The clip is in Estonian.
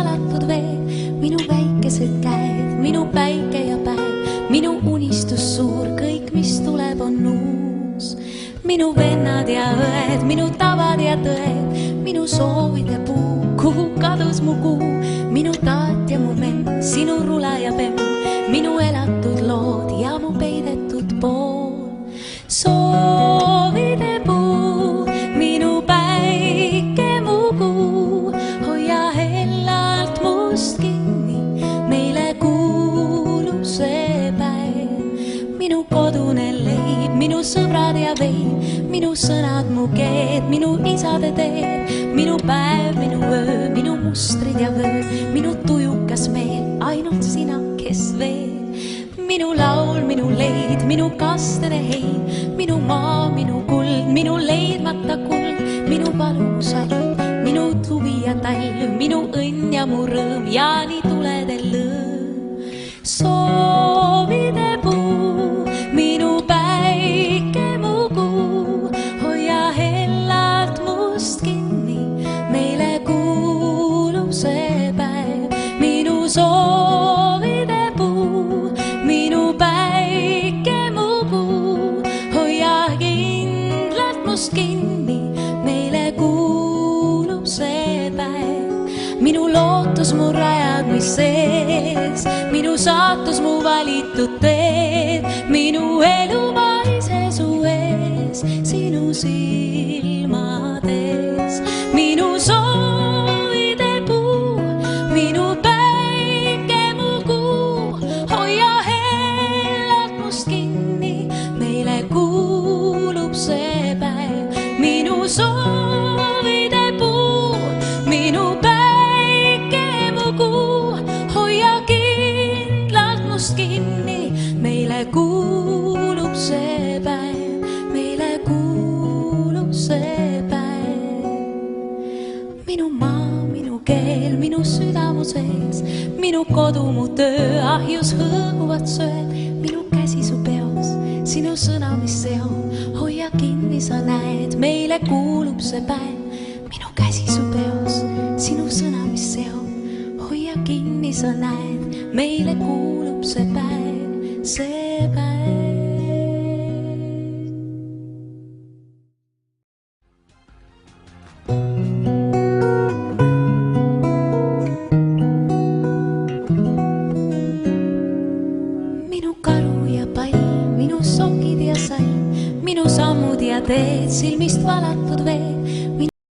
valatud veed, minu väikesed käed, minu päike ja päev, minu unistus suur, kõik, mis tuleb, on uus. Minu vennad ja õed, minu tavad ja tõed, minu soovide puu, kuhu kadus mu kuu, minu taat ja mu memm, sinu rula ja bemm, minu elatud lood ja mu peidetud pool. Soovide puu, minu päike, mu kuu, hoia hellalt must kinni, meile kuulub see päev. Minu kodune leib, minu sõbrad ja veib, minu sõnad, mu keed, minu isade teed, minu päev, minu öö, minu mustrid ja vöö, minu tujukas meel, ainult sina, kes veel. Minu laul, minu leid, minu kastede heid, minu maa, minu kuld, minu leidmata kuld, minu valus ajud, minu tuvi ja talv, minu õnn ja mu rõõm ja nii tuledel lõõm. Soovide puu, minu päike, mu kuu, hoia hellalt must kinni, meile kuulub see päev. Minu soovide puu, minu päike, mu kuu, hoia kindlalt must kinni, meile kuulub see päev. Minu lootus, mu rajad, mis sees, minu saatus, mu valitud teed, minu elu maise su ees, sinu silmades. Minu soovide puu, minu päike, mu kuu, hoia hellalt must kinni, meile kuulub see päev. Minu soovide puu, minu päike, mu kuu, hoia kindlalt must kinni, meile kuulub see päev, meile kuulub see päev. Minu maa, minu keel, minu süda mu sees, minu kodu, mu töö, ahjus hõõguvad söed, minu käsi su peos, sinu sõna, mis seob, hoia kinni, sa näed, meile kuulub see päev. Minu käsi su peos, sinu sõna, mis seob, hoia kinni, sa näed, meile kuulub see päev, see päev. Minu karu ja pall, minu sokid ja sall, minu sammud ja teed, silmist valatud veed,